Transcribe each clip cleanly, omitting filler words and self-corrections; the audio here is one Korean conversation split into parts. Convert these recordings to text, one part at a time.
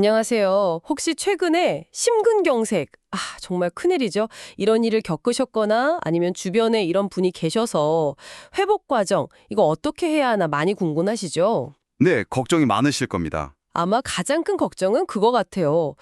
안녕하세요. 혹시 최근에 심근경색, 정말 큰일이죠. 이런 일을 겪으셨거나 아니면 주변에 이런 분이 계셔서 회복 과정, 이거 어떻게 해야 하나 많이 궁금하시죠? 네, 걱정이 많으실 겁니다. 아마 가장 큰 걱정은 그거 같아요.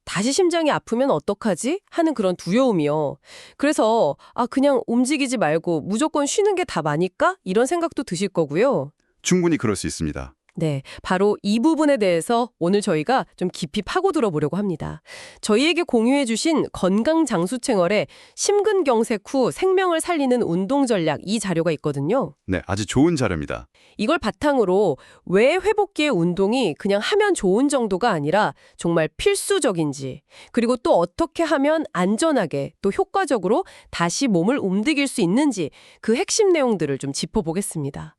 다시 심장이 아프면 어떡하지? 하는 그런 두려움이요. 그래서, 그냥 움직이지 말고 무조건 쉬는 게 답아닐까? 이런 생각도 드실 거고요. 충분히 그럴 수 있습니다. 네, 바로 이 부분에 대해서 오늘 저희가 좀 깊이 파고들어 보려고 합니다. 저희에게 공유해 주신 건강장수채널에 심근경색 후 생명을 살리는 운동 전략 이 자료가 있거든요. 네, 아주 좋은 자료입니다. 이걸 바탕으로 왜 회복기의 운동이 그냥 하면 좋은 정도가 아니라 정말 필수적인지, 그리고 또 어떻게 하면 안전하게 또 효과적으로 다시 몸을 움직일 수 있는지 그 핵심 내용들을 좀 짚어보겠습니다.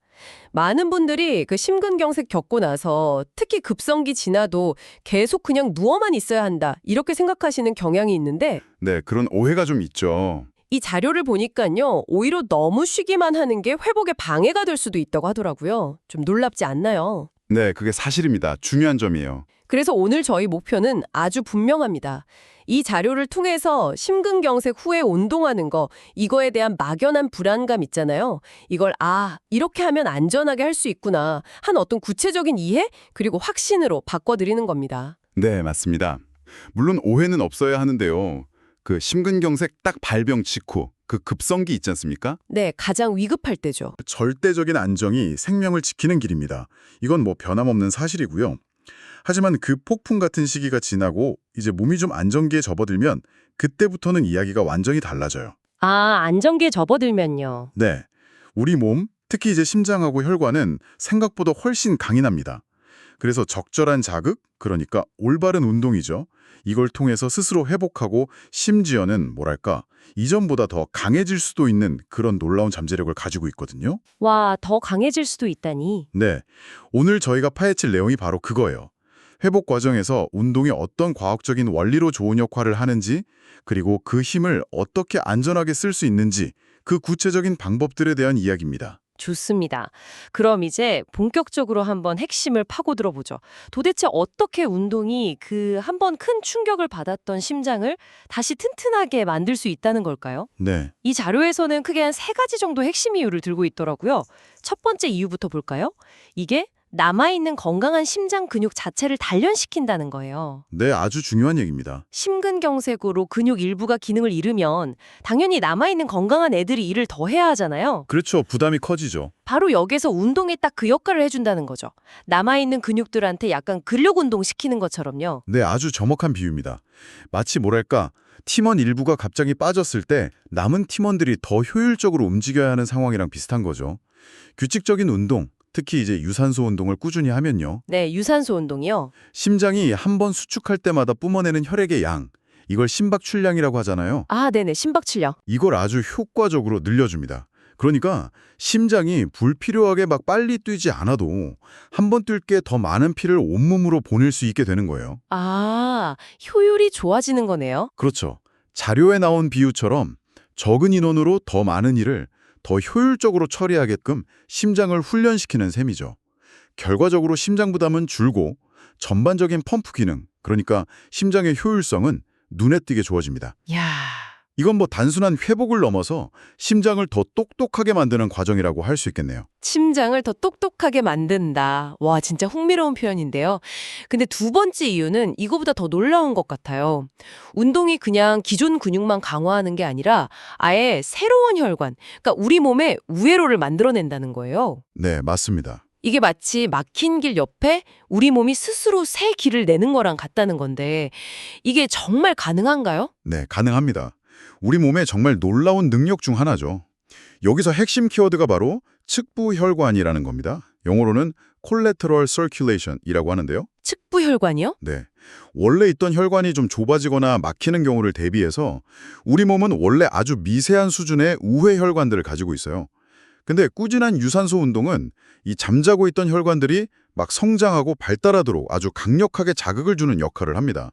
많은 분들이 그 심근경색 겪고 나서 특히 급성기 지나도 계속 그냥 누워만 있어야 한다 이렇게 생각하시는 경향이 있는데 네, 그런 오해가 좀 있죠. 이 자료를 보니까요 오히려 너무 쉬기만 하는 게 회복에 방해가 될 수도 있다고 하더라고요. 좀 놀랍지 않나요? 네, 그게 사실입니다. 중요한 점이에요. 그래서 오늘 저희 목표는 아주 분명합니다. 이 자료를 통해서 심근경색 후에 운동하는 거, 이거에 대한 막연한 불안감 있잖아요. 이걸 이렇게 하면 안전하게 할 수 있구나 한 어떤 구체적인 이해 그리고 확신으로 바꿔드리는 겁니다. 네, 맞습니다. 물론 오해는 없어야 하는데요. 그 심근경색 딱 발병 직후 그 급성기 있지 않습니까? 네, 가장 위급할 때죠. 절대적인 안정이 생명을 지키는 길입니다. 이건 뭐 변함없는 사실이고요. 하지만 그 폭풍 같은 시기가 지나고 이제 몸이 좀 안정기에 접어들면 그때부터는 이야기가 완전히 달라져요. 안정기에 접어들면요. 네. 우리 몸, 특히 이제 심장하고 혈관은 생각보다 훨씬 강인합니다. 그래서 적절한 자극, 그러니까 올바른 운동이죠. 이걸 통해서 스스로 회복하고 심지어는 뭐랄까, 이전보다 더 강해질 수도 있는 그런 놀라운 잠재력을 가지고 있거든요. 와, 더 강해질 수도 있다니. 네. 오늘 저희가 파헤칠 내용이 바로 그거예요. 회복 과정에서 운동이 어떤 과학적인 원리로 좋은 역할을 하는지, 그리고 그 힘을 어떻게 안전하게 쓸 수 있는지, 그 구체적인 방법들에 대한 이야기입니다. 좋습니다. 그럼 이제 본격적으로 한번 핵심을 파고들어 보죠. 도대체 어떻게 운동이 그 한 번 큰 충격을 받았던 심장을 다시 튼튼하게 만들 수 있다는 걸까요? 네. 이 자료에서는 크게 한 세 가지 정도 핵심 이유를 들고 있더라고요. 첫 번째 이유부터 볼까요? 이게 남아있는 건강한 심장 근육 자체를 단련시킨다는 거예요. 네, 아주 중요한 얘기입니다. 심근경색으로 근육 일부가 기능을 잃으면 당연히 남아있는 건강한 애들이 일을 더 해야 하잖아요. 그렇죠. 부담이 커지죠. 바로 여기서 운동이 딱 그 역할을 해준다는 거죠. 남아있는 근육들한테 약간 근력 운동 시키는 것처럼요. 네, 아주 정확한 비유입니다. 마치 뭐랄까, 팀원 일부가 갑자기 빠졌을 때 남은 팀원들이 더 효율적으로 움직여야 하는 상황이랑 비슷한 거죠. 규칙적인 운동, 특히 이제 유산소 운동을 꾸준히 하면요. 네, 유산소 운동이요. 심장이 한 번 수축할 때마다 뿜어내는 혈액의 양, 이걸 심박출량이라고 하잖아요. 네네, 심박출력. 이걸 아주 효과적으로 늘려줍니다. 그러니까 심장이 불필요하게 막 빨리 뛰지 않아도 한 번 뛸 게 더 많은 피를 온몸으로 보낼 수 있게 되는 거예요. 효율이 좋아지는 거네요. 그렇죠. 자료에 나온 비유처럼 적은 인원으로 더 많은 일을 더 효율적으로 처리하게끔 심장을 훈련시키는 셈이죠. 결과적으로 심장 부담은 줄고 전반적인 펌프 기능, 그러니까 심장의 효율성은 눈에 띄게 좋아집니다. 야, 이건 뭐 단순한 회복을 넘어서 심장을 더 똑똑하게 만드는 과정이라고 할 수 있겠네요. 심장을 더 똑똑하게 만든다. 와, 진짜 흥미로운 표현인데요. 근데 두 번째 이유는 이거보다 더 놀라운 것 같아요. 운동이 그냥 기존 근육만 강화하는 게 아니라 아예 새로운 혈관, 그러니까 우리 몸에 우회로를 만들어낸다는 거예요. 네, 맞습니다. 이게 마치 막힌 길 옆에 우리 몸이 스스로 새 길을 내는 거랑 같다는 건데 이게 정말 가능한가요? 네, 가능합니다. 우리 몸의 정말 놀라운 능력 중 하나죠. 여기서 핵심 키워드가 바로 측부혈관이라는 겁니다. 영어로는 collateral circulation이라고 하는데요. 측부혈관이요? 네, 원래 있던 혈관이 좀 좁아지거나 막히는 경우를 대비해서 우리 몸은 원래 아주 미세한 수준의 우회 혈관들을 가지고 있어요. 근데 꾸준한 유산소 운동은 이 잠자고 있던 혈관들이 막 성장하고 발달하도록 아주 강력하게 자극을 주는 역할을 합니다.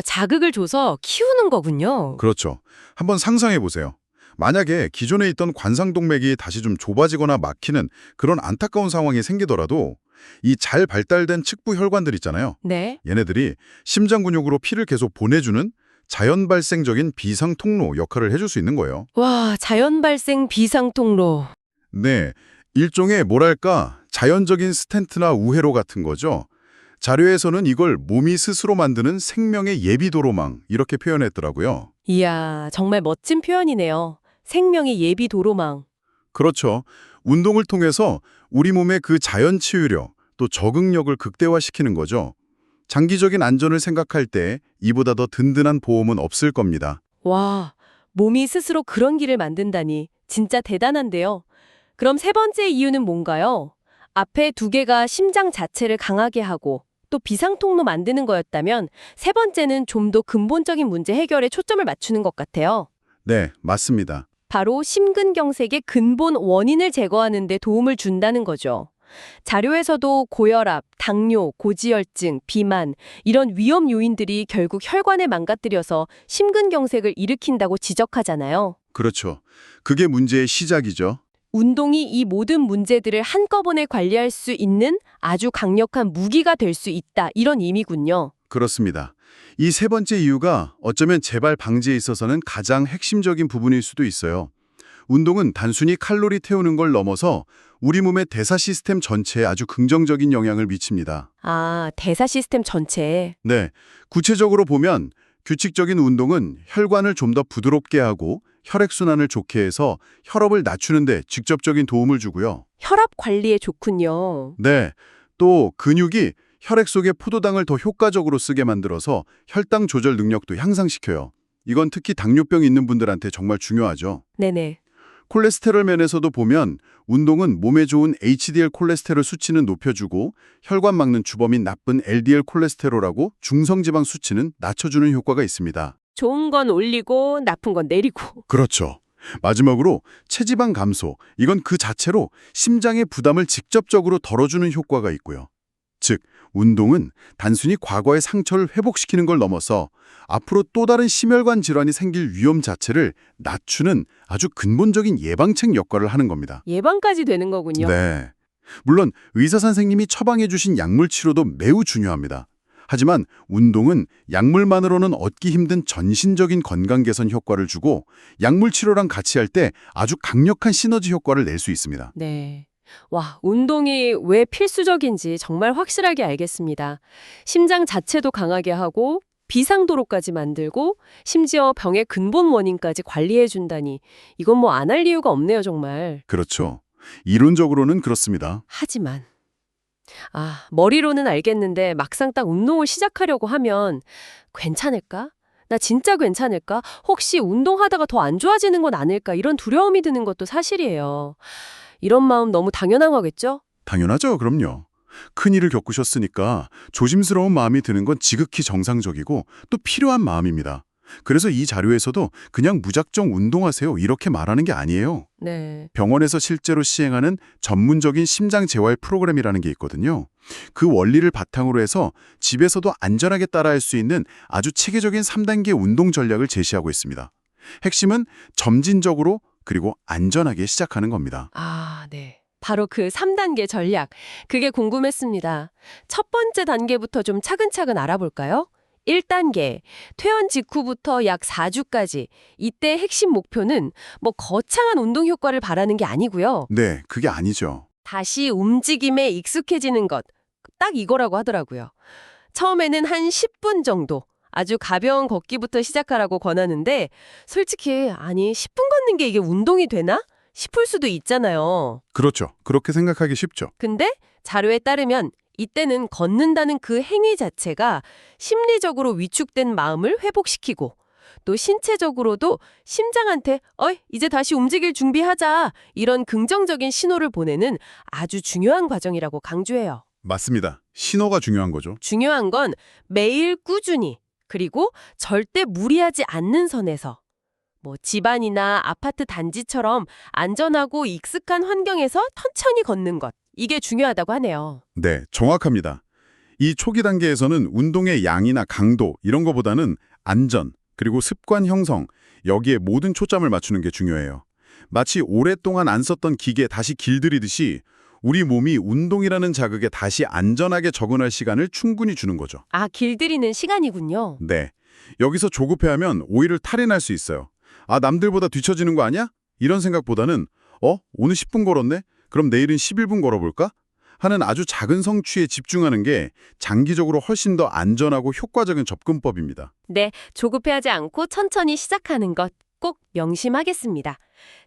자극을 줘서 키우는 거군요. 그렇죠. 한번 상상해 보세요. 만약에 기존에 있던 관상동맥이 다시 좀 좁아지거나 막히는 그런 안타까운 상황이 생기더라도 이 잘 발달된 측부 혈관들 있잖아요. 네. 얘네들이 심장 근육으로 피를 계속 보내주는 자연 발생적인 비상 통로 역할을 해줄 수 있는 거예요. 와, 자연 발생 비상 통로. 네, 일종의 뭐랄까 자연적인 스텐트나 우회로 같은 거죠. 자료에서는 이걸 몸이 스스로 만드는 생명의 예비 도로망 이렇게 표현했더라고요. 이야, 정말 멋진 표현이네요. 생명의 예비 도로망. 그렇죠. 운동을 통해서 우리 몸의 그 자연 치유력, 또 적응력을 극대화시키는 거죠. 장기적인 안전을 생각할 때 이보다 더 든든한 보험은 없을 겁니다. 와, 몸이 스스로 그런 길을 만든다니 진짜 대단한데요. 그럼 세 번째 이유는 뭔가요? 앞에 두 개가 심장 자체를 강하게 하고 또 비상통로 만드는 거였다면 세 번째는 좀 더 근본적인 문제 해결에 초점을 맞추는 것 같아요. 네, 맞습니다. 바로 심근경색의 근본 원인을 제거하는 데 도움을 준다는 거죠. 자료에서도 고혈압, 당뇨, 고지혈증, 비만 이런 위험 요인들이 결국 혈관을 망가뜨려서 심근경색을 일으킨다고 지적하잖아요. 그렇죠. 그게 문제의 시작이죠. 운동이 이 모든 문제들을 한꺼번에 관리할 수 있는 아주 강력한 무기가 될 수 있다, 이런 의미군요. 그렇습니다. 이 세 번째 이유가 어쩌면 재발 방지에 있어서는 가장 핵심적인 부분일 수도 있어요. 운동은 단순히 칼로리 태우는 걸 넘어서 우리 몸의 대사 시스템 전체에 아주 긍정적인 영향을 미칩니다. 아, 대사 시스템 전체에. 네, 구체적으로 보면 규칙적인 운동은 혈관을 좀 더 부드럽게 하고 혈액순환을 좋게 해서 혈압을 낮추는 데 직접적인 도움을 주고요. 혈압 관리에 좋군요. 네, 또 근육이 혈액 속에 포도당을 더 효과적으로 쓰게 만들어서 혈당 조절 능력도 향상시켜요. 이건 특히 당뇨병 있는 분들한테 정말 중요하죠. 네네. 콜레스테롤 면에서도 보면 운동은 몸에 좋은 HDL 콜레스테롤 수치는 높여주고 혈관 막는 주범인 나쁜 LDL 콜레스테롤하고 중성지방 수치는 낮춰주는 효과가 있습니다. 좋은 건 올리고 나쁜 건 내리고. 그렇죠. 마지막으로 체지방 감소, 이건 그 자체로 심장의 부담을 직접적으로 덜어주는 효과가 있고요. 즉, 운동은 단순히 과거의 상처를 회복시키는 걸 넘어서 앞으로 또 다른 심혈관 질환이 생길 위험 자체를 낮추는 아주 근본적인 예방책 역할을 하는 겁니다. 예방까지 되는 거군요. 네. 물론 의사 선생님이 처방해 주신 약물 치료도 매우 중요합니다. 하지만 운동은 약물만으로는 얻기 힘든 전신적인 건강 개선 효과를 주고 약물 치료랑 같이 할 때 아주 강력한 시너지 효과를 낼 수 있습니다. 네. 와, 운동이 왜 필수적인지 정말 확실하게 알겠습니다. 심장 자체도 강하게 하고 비상도로까지 만들고 심지어 병의 근본 원인까지 관리해 준다니 이건 뭐 안 할 이유가 없네요, 정말. 그렇죠. 이론적으로는 그렇습니다. 하지만 머리로는 알겠는데 막상 딱 운동을 시작하려고 하면 괜찮을까? 나 진짜 괜찮을까? 혹시 운동하다가 더 안 좋아지는 건 아닐까? 이런 두려움이 드는 것도 사실이에요. 이런 마음 너무 당연한 거겠죠? 당연하죠. 그럼요. 큰일을 겪으셨으니까 조심스러운 마음이 드는 건 지극히 정상적이고 또 필요한 마음입니다. 그래서 이 자료에서도 그냥 무작정 운동하세요 이렇게 말하는 게 아니에요. 네. 병원에서 실제로 시행하는 전문적인 심장 재활 프로그램이라는 게 있거든요. 그 원리를 바탕으로 해서 집에서도 안전하게 따라할 수 있는 아주 체계적인 3단계 운동 전략을 제시하고 있습니다. 핵심은 점진적으로 그리고 안전하게 시작하는 겁니다. 네. 바로 그 3단계 전략. 그게 궁금했습니다. 첫 번째 단계부터 좀 차근차근 알아볼까요? 1단계, 퇴원 직후부터 약 4주까지. 이때 핵심 목표는 뭐 거창한 운동 효과를 바라는 게 아니고요. 네, 그게 아니죠. 다시 움직임에 익숙해지는 것. 딱 이거라고 하더라고요. 처음에는 한 10분 정도. 아주 가벼운 걷기부터 시작하라고 권하는데 솔직히 10분 걷는 게 이게 운동이 되나? 싶을 수도 있잖아요. 그렇죠. 그렇게 생각하기 쉽죠. 근데 자료에 따르면 이때는 걷는다는 그 행위 자체가 심리적으로 위축된 마음을 회복시키고 또 신체적으로도 심장한테 이제 다시 움직일 준비하자 이런 긍정적인 신호를 보내는 아주 중요한 과정이라고 강조해요. 맞습니다. 신호가 중요한 거죠. 중요한 건 매일 꾸준히 그리고 절대 무리하지 않는 선에서 뭐 집안이나 아파트 단지처럼 안전하고 익숙한 환경에서 천천히 걷는 것. 이게 중요하다고 하네요. 네, 정확합니다. 이 초기 단계에서는 운동의 양이나 강도 이런 거보다는 안전, 그리고 습관 형성, 여기에 모든 초점을 맞추는 게 중요해요. 마치 오랫동안 안 썼던 기계 다시 길들이듯이 우리 몸이 운동이라는 자극에 다시 안전하게 적응할 시간을 충분히 주는 거죠. 아, 길들이는 시간이군요. 네. 여기서 조급해하면 오히려 탈이 날 수 있어요. 아, 남들보다 뒤처지는 거 아니야? 이런 생각보다는 오늘 10분 걸었네? 그럼 내일은 11분 걸어볼까? 하는 아주 작은 성취에 집중하는 게 장기적으로 훨씬 더 안전하고 효과적인 접근법입니다. 네, 조급해하지 않고 천천히 시작하는 것 꼭 명심하겠습니다.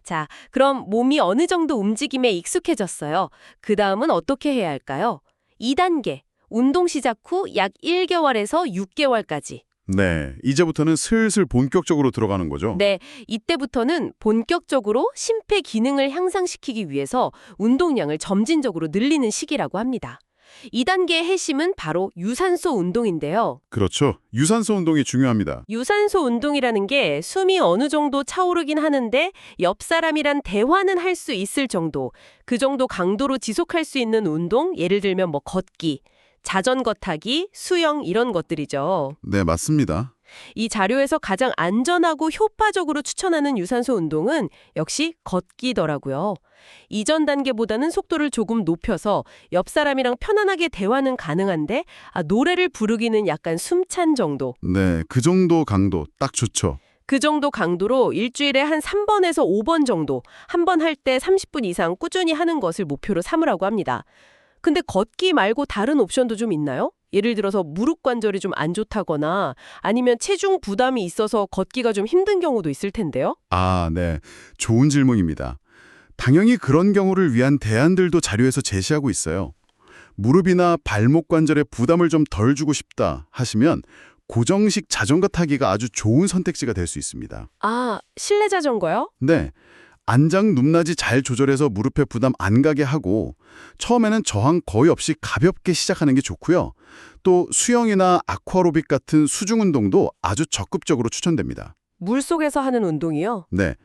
자, 그럼 몸이 어느 정도 움직임에 익숙해졌어요. 그 다음은 어떻게 해야 할까요? 2단계, 운동 시작 후 약 1개월에서 6개월까지. 네, 이제부터는 슬슬 본격적으로 들어가는 거죠. 네, 이때부터는 본격적으로 심폐 기능을 향상시키기 위해서 운동량을 점진적으로 늘리는 시기라고 합니다. 2단계의 핵심은 바로 유산소 운동인데요. 그렇죠. 유산소 운동이 중요합니다. 유산소 운동이라는 게 숨이 어느 정도 차오르긴 하는데 옆 사람이란 대화는 할 수 있을 정도, 그 정도 강도로 지속할 수 있는 운동, 예를 들면 뭐 걷기, 자전거 타기, 수영 이런 것들이죠. 네, 맞습니다. 이 자료에서 가장 안전하고 효과적으로 추천하는 유산소 운동은 역시 걷기더라고요. 이전 단계보다는 속도를 조금 높여서 옆 사람이랑 편안하게 대화는 가능한데 노래를 부르기는 약간 숨찬 정도. 네, 그 정도 강도 딱 좋죠. 그 정도 강도로 일주일에 한 3번에서 5번 정도, 한 번 할 때 30분 이상 꾸준히 하는 것을 목표로 삼으라고 합니다. 근데 걷기 말고 다른 옵션도 좀 있나요? 예를 들어서 무릎 관절이 좀 안 좋다거나 아니면 체중 부담이 있어서 걷기가 좀 힘든 경우도 있을 텐데요. 아, 네. 좋은 질문입니다. 당연히 그런 경우를 위한 대안들도 자료에서 제시하고 있어요. 무릎이나 발목 관절에 부담을 좀 덜 주고 싶다 하시면 고정식 자전거 타기가 아주 좋은 선택지가 될 수 있습니다. 아, 실내 자전거요? 네. 안장 높낮이 잘 조절해서 무릎에 부담 안 가게 하고 처음에는 저항 거의 없이 가볍게 시작하는 게 좋고요. 또 수영이나 아쿠아로빅 같은 수중 운동도 아주 적극적으로 추천됩니다. 물속에서 하는 운동이요? 네.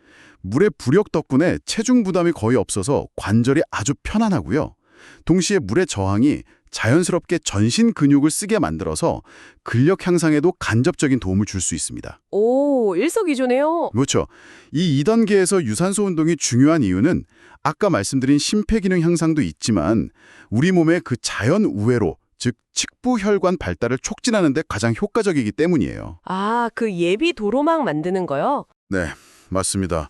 물의 부력 덕분에 체중 부담이 거의 없어서 관절이 아주 편안하고요. 동시에 물의 저항이 자연스럽게 전신 근육을 쓰게 만들어서 근력 향상에도 간접적인 도움을 줄 수 있습니다. 오, 일석이조네요. 그렇죠. 이 2단계에서 유산소 운동이 중요한 이유는 아까 말씀드린 심폐기능 향상도 있지만 우리 몸의 그 자연 우회로, 즉 측부혈관 발달을 촉진하는 데 가장 효과적이기 때문이에요. 아, 그 예비 도로망 만드는 거요? 네, 맞습니다.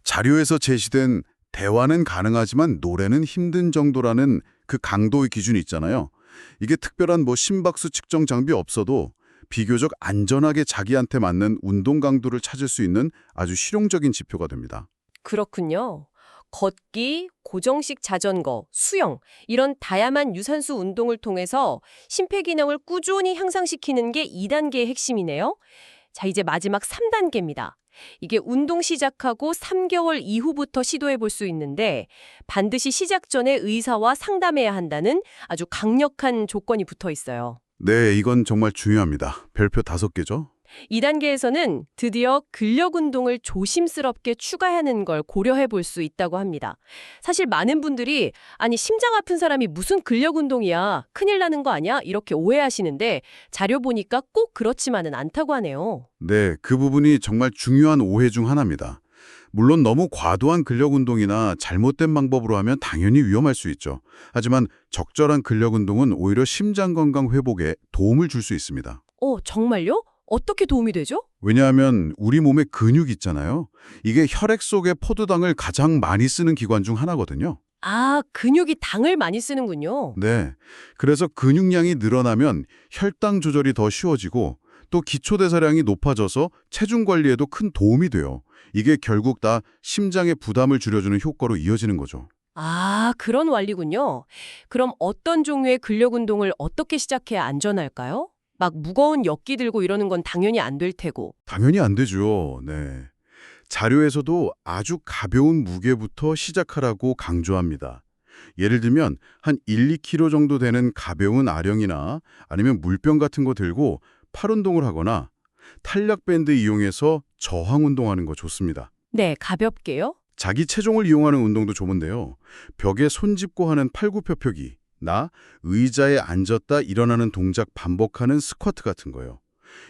자료에서 제시된 대화는 가능하지만 노래는 힘든 정도라는 그 강도의 기준이 있잖아요. 이게 특별한 심박수 측정 장비 없어도 비교적 안전하게 자기한테 맞는 운동 강도를 찾을 수 있는 아주 실용적인 지표가 됩니다. 그렇군요. 걷기, 고정식 자전거, 수영 이런 다양한 유산소 운동을 통해서 심폐기능을 꾸준히 향상시키는 게 2단계의 핵심이네요. 자, 이제 마지막 3단계입니다. 이게 운동 시작하고 3개월 이후부터 시도해 볼 수 있는데 반드시 시작 전에 의사와 상담해야 한다는 아주 강력한 조건이 붙어 있어요. 네, 이건 정말 중요합니다. 별표 5개죠? 2단계에서는 드디어 근력 운동을 조심스럽게 추가하는 걸 고려해 볼 수 있다고 합니다. 사실 많은 분들이 아니 심장 아픈 사람이 무슨 근력 운동이야, 큰일 나는 거 아니야? 이렇게 오해하시는데 자료 보니까 꼭 그렇지만은 않다고 하네요. 네, 그 부분이 정말 중요한 오해 중 하나입니다. 물론 너무 과도한 근력 운동이나 잘못된 방법으로 하면 당연히 위험할 수 있죠. 하지만 적절한 근력 운동은 오히려 심장 건강 회복에 도움을 줄 수 있습니다. 정말요? 어떻게 도움이 되죠? 왜냐하면 우리 몸에 근육 있잖아요. 이게 혈액 속의 포도당을 가장 많이 쓰는 기관 중 하나거든요. 아, 근육이 당을 많이 쓰는군요. 네. 그래서 근육량이 늘어나면 혈당 조절이 더 쉬워지고 또 기초대사량이 높아져서 체중 관리에도 큰 도움이 돼요. 이게 결국 다 심장의 부담을 줄여주는 효과로 이어지는 거죠. 아, 그런 원리군요. 그럼 어떤 종류의 근력 운동을 어떻게 시작해야 안전할까요? 막 무거운 역기 들고 이러는 건 당연히 안 될 테고. 당연히 안 되죠. 네. 자료에서도 아주 가벼운 무게부터 시작하라고 강조합니다. 예를 들면 한 1, 2kg 정도 되는 가벼운 아령이나 아니면 물병 같은 거 들고 팔 운동을 하거나 탄력 밴드 이용해서 저항 운동하는 거 좋습니다. 네, 가볍게요? 자기 체중을 이용하는 운동도 좋은데요. 벽에 손 짚고 하는 팔굽혀펴기, 의자에 앉았다 일어나는 동작 반복하는 스쿼트 같은 거요.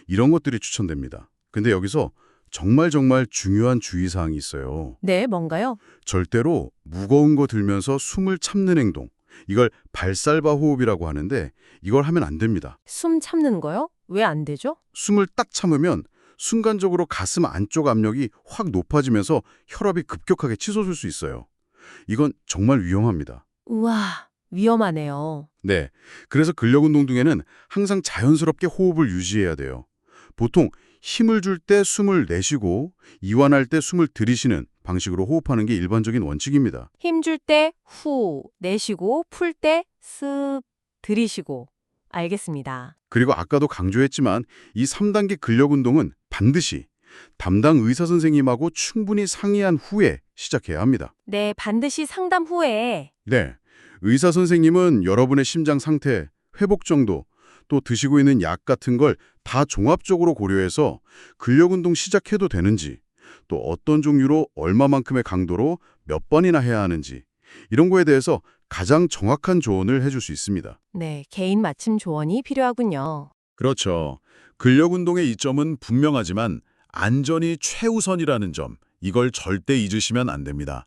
이런 것들이 추천됩니다. 근데 여기서 정말 중요한 주의사항이 있어요. 네, 뭔가요? 절대로 무거운 거 들면서 숨을 참는 행동. 이걸 발살바 호흡이라고 하는데 이걸 하면 안 됩니다. 숨 참는 거요? 왜 안 되죠? 숨을 딱 참으면 순간적으로 가슴 안쪽 압력이 확 높아지면서 혈압이 급격하게 치솟을 수 있어요. 이건 정말 위험합니다. 우와, 위험하네요. 네, 그래서 근력 운동 중에는 항상 자연스럽게 호흡을 유지해야 돼요. 보통 힘을 줄 때 숨을 내쉬고 이완할 때 숨을 들이쉬는 방식으로 호흡하는 게 일반적인 원칙입니다. 힘 줄 때 후, 내쉬고 풀 때 습, 들이쉬고. 알겠습니다. 그리고 아까도 강조했지만 이 3단계 근력 운동은 반드시 담당 의사 선생님하고 충분히 상의한 후에 시작해야 합니다. 네, 반드시 상담 후에. 네, 의사 선생님은 여러분의 심장 상태, 회복 정도, 또 드시고 있는 약 같은 걸 다 종합적으로 고려해서 근력 운동 시작해도 되는지, 또 어떤 종류로 얼마만큼의 강도로 몇 번이나 해야 하는지 이런 거에 대해서 가장 정확한 조언을 해줄 수 있습니다. 네, 개인 맞춤 조언이 필요하군요. 그렇죠. 근력 운동의 이점은 분명하지만 안전이 최우선이라는 점, 이걸 절대 잊으시면 안 됩니다.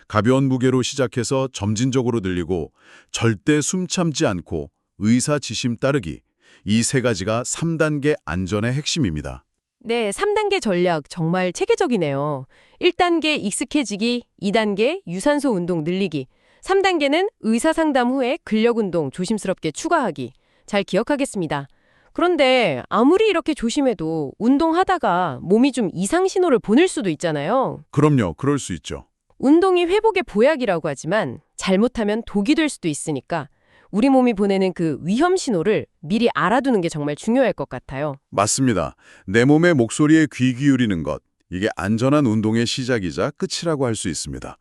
가벼운 무게로 시작해서 점진적으로 늘리고 절대 숨 참지 않고 의사 지심 따르기, 이 세 가지가 3단계 안전의 핵심입니다. 네, 3단계 전략 정말 체계적이네요. 1단계 익숙해지기, 2단계 유산소 운동 늘리기, 3단계는 의사 상담 후에 근력 운동 조심스럽게 추가하기. 잘 기억하겠습니다. 그런데 아무리 이렇게 조심해도 운동하다가 몸이 좀 이상 신호를 보낼 수도 있잖아요. 그럼요. 그럴 수 있죠. 운동이 회복의 보약이라고 하지만 잘못하면 독이 될 수도 있으니까 우리 몸이 보내는 그 위험 신호를 미리 알아두는 게 정말 중요할 것 같아요. 맞습니다. 내 몸의 목소리에 귀 기울이는 것, 이게 안전한 운동의 시작이자 끝이라고 할 수 있습니다.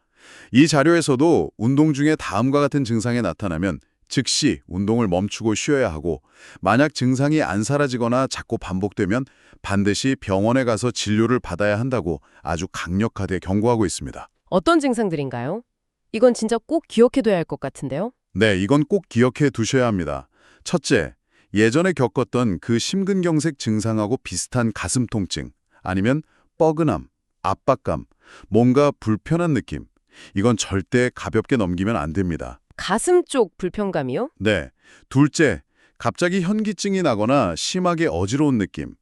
이 자료에서도 운동 중에 다음과 같은 증상이 나타나면 즉시 운동을 멈추고 쉬어야 하고, 만약 증상이 안 사라지거나 자꾸 반복되면 반드시 병원에 가서 진료를 받아야 한다고 아주 강력하게 경고하고 있습니다. 어떤 증상들인가요? 이건 진짜 꼭 기억해둬야 할 것 같은데요. 네, 이건 꼭 기억해 두셔야 합니다. 첫째, 예전에 겪었던 그 심근경색 증상하고 비슷한 가슴 통증, 아니면 뻐근함, 압박감, 뭔가 불편한 느낌. 이건 절대 가볍게 넘기면 안 됩니다. 가슴 쪽 불편감이요? 네. 둘째, 갑자기 현기증이 나거나 심하게 어지러운 느낌,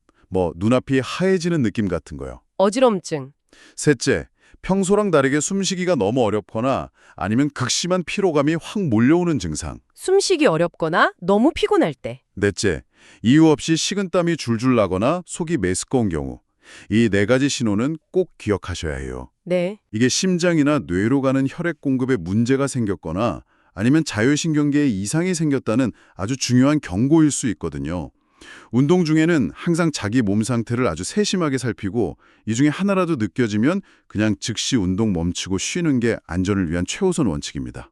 눈앞이 하얘지는 느낌 같은 거요. 어지럼증. 셋째, 평소랑 다르게 숨쉬기가 너무 어렵거나 아니면 극심한 피로감이 확 몰려오는 증상. 숨쉬기 어렵거나 너무 피곤할 때. 넷째, 이유 없이 식은땀이 줄줄 나거나 속이 메스꺼운 경우. 이 네 가지 신호는 꼭 기억하셔야 해요. 네. 이게 심장이나 뇌로 가는 혈액 공급에 문제가 생겼거나 아니면 자율신경계에 이상이 생겼다는 아주 중요한 경고일 수 있거든요. 운동 중에는 항상 자기 몸 상태를 아주 세심하게 살피고 이 중에 하나라도 느껴지면 그냥 즉시 운동 멈추고 쉬는 게 안전을 위한 최우선 원칙입니다.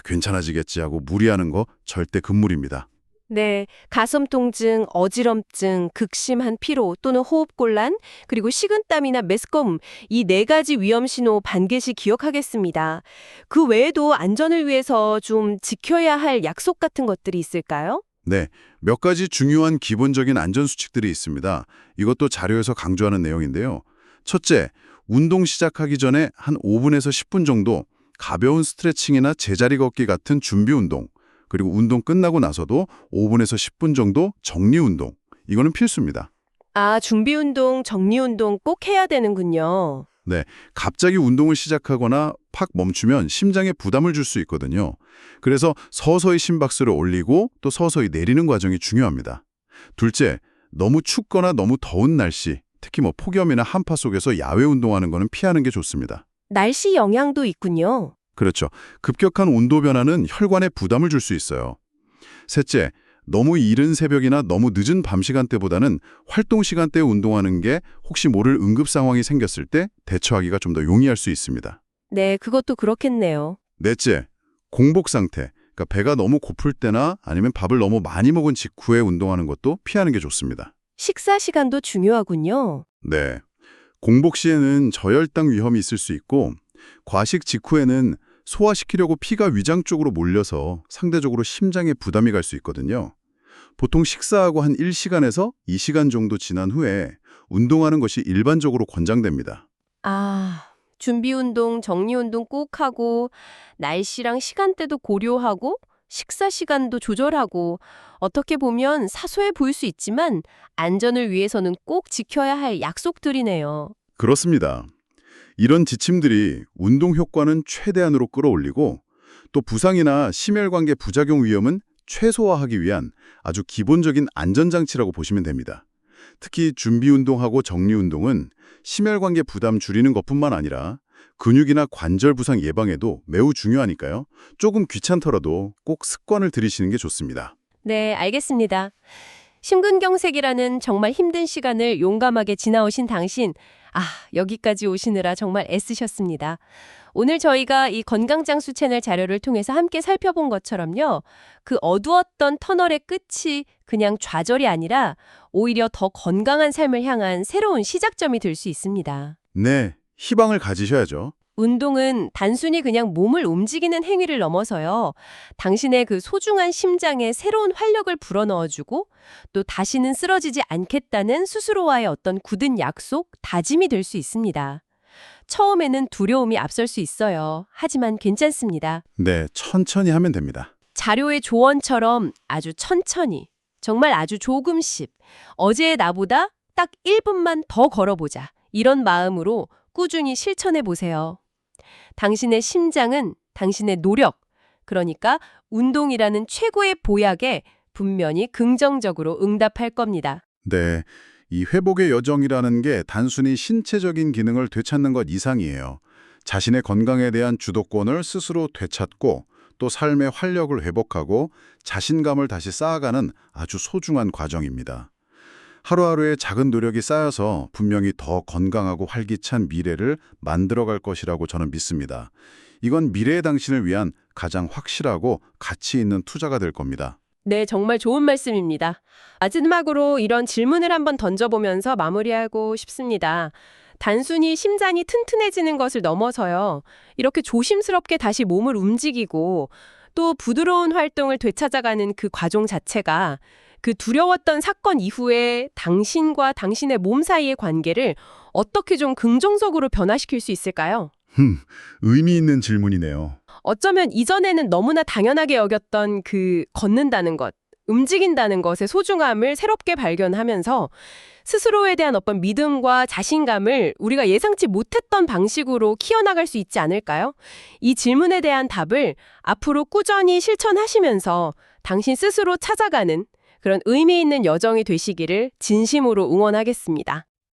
괜찮아지겠지 하고 무리하는 거 절대 금물입니다. 네, 가슴 통증, 어지럼증, 극심한 피로 또는 호흡곤란, 그리고 식은땀이나 메스꺼움, 이 네 가지 위험 신호 반드시 기억하겠습니다. 그 외에도 안전을 위해서 좀 지켜야 할 약속 같은 것들이 있을까요? 네, 몇 가지 중요한 기본적인 안전수칙들이 있습니다. 이것도 자료에서 강조하는 내용인데요. 첫째, 운동 시작하기 전에 한 5분에서 10분 정도 가벼운 스트레칭이나 제자리 걷기 같은 준비 운동, 그리고 운동 끝나고 나서도 5분에서 10분 정도 정리 운동, 이거는 필수입니다. 준비 운동, 정리 운동 꼭 해야 되는군요. 네, 갑자기 운동을 시작하거나 팍 멈추면 심장에 부담을 줄 수 있거든요. 그래서 서서히 심박수를 올리고 또 서서히 내리는 과정이 중요합니다. 둘째, 너무 춥거나 너무 더운 날씨, 특히 폭염이나 한파 속에서 야외 운동하는 거는 피하는 게 좋습니다. 날씨 영향도 있군요. 그렇죠. 급격한 온도 변화는 혈관에 부담을 줄 수 있어요. 셋째, 너무 이른 새벽이나 너무 늦은 밤 시간대보다는 활동 시간대에 운동하는 게 혹시 모를 응급 상황이 생겼을 때 대처하기가 좀 더 용이할 수 있습니다. 네, 그것도 그렇겠네요. 넷째, 공복 상태. 그러니까 배가 너무 고플 때나 아니면 밥을 너무 많이 먹은 직후에 운동하는 것도 피하는 게 좋습니다. 식사 시간도 중요하군요. 네. 공복 시에는 저혈당 위험이 있을 수 있고 과식 직후에는 소화시키려고 피가 위장 쪽으로 몰려서 상대적으로 심장에 부담이 갈 수 있거든요. 보통 식사하고 한 1시간에서 2시간 정도 지난 후에 운동하는 것이 일반적으로 권장됩니다. 준비 운동, 정리 운동 꼭 하고, 날씨랑 시간대도 고려하고, 식사 시간도 조절하고, 어떻게 보면 사소해 보일 수 있지만 안전을 위해서는 꼭 지켜야 할 약속들이네요. 그렇습니다. 이런 지침들이 운동 효과는 최대한으로 끌어올리고 또 부상이나 심혈관계 부작용 위험은 최소화하기 위한 아주 기본적인 안전장치라고 보시면 됩니다. 특히 준비 운동하고 정리 운동은 심혈관계 부담 줄이는 것뿐만 아니라 근육이나 관절 부상 예방에도 매우 중요하니까요. 조금 귀찮더라도 꼭 습관을 들이시는 게 좋습니다. 네, 알겠습니다. 심근경색이라는 정말 힘든 시간을 용감하게 지나오신 당신, 여기까지 오시느라 정말 애쓰셨습니다. 오늘 저희가 이 건강장수 채널 자료를 통해서 함께 살펴본 것처럼요. 그 어두웠던 터널의 끝이 그냥 좌절이 아니라 오히려 더 건강한 삶을 향한 새로운 시작점이 될 수 있습니다. 네, 희망을 가지셔야죠. 운동은 단순히 그냥 몸을 움직이는 행위를 넘어서요. 당신의 그 소중한 심장에 새로운 활력을 불어넣어주고 또 다시는 쓰러지지 않겠다는 스스로와의 어떤 굳은 약속, 다짐이 될 수 있습니다. 처음에는 두려움이 앞설 수 있어요. 하지만 괜찮습니다. 네, 천천히 하면 됩니다. 자료의 조언처럼 아주 천천히, 정말 아주 조금씩, 어제의 나보다 딱 1분만 더 걸어보자. 이런 마음으로 꾸준히 실천해 보세요. 당신의 심장은 당신의 노력, 그러니까 운동이라는 최고의 보약에 분명히 긍정적으로 응답할 겁니다. 네, 이 회복의 여정이라는 게 단순히 신체적인 기능을 되찾는 것 이상이에요. 자신의 건강에 대한 주도권을 스스로 되찾고 또 삶의 활력을 회복하고 자신감을 다시 쌓아가는 아주 소중한 과정입니다. 하루하루의 작은 노력이 쌓여서 분명히 더 건강하고 활기찬 미래를 만들어갈 것이라고 저는 믿습니다. 이건 미래의 당신을 위한 가장 확실하고 가치 있는 투자가 될 겁니다. 네, 정말 좋은 말씀입니다. 마지막으로 이런 질문을 한번 던져보면서 마무리하고 싶습니다. 단순히 심장이 튼튼해지는 것을 넘어서요. 이렇게 조심스럽게 다시 몸을 움직이고 또 부드러운 활동을 되찾아가는 그 과정 자체가 그 두려웠던 사건 이후에 당신과 당신의 몸 사이의 관계를 어떻게 좀 긍정적으로 변화시킬 수 있을까요? 의미 있는 질문이네요. 어쩌면 이전에는 너무나 당연하게 여겼던 그 걷는다는 것, 움직인다는 것의 소중함을 새롭게 발견하면서 스스로에 대한 어떤 믿음과 자신감을 우리가 예상치 못했던 방식으로 키워나갈 수 있지 않을까요? 이 질문에 대한 답을 앞으로 꾸준히 실천하시면서 당신 스스로 찾아가는 그런 의미 있는 여정이 되시기를 진심으로 응원하겠습니다.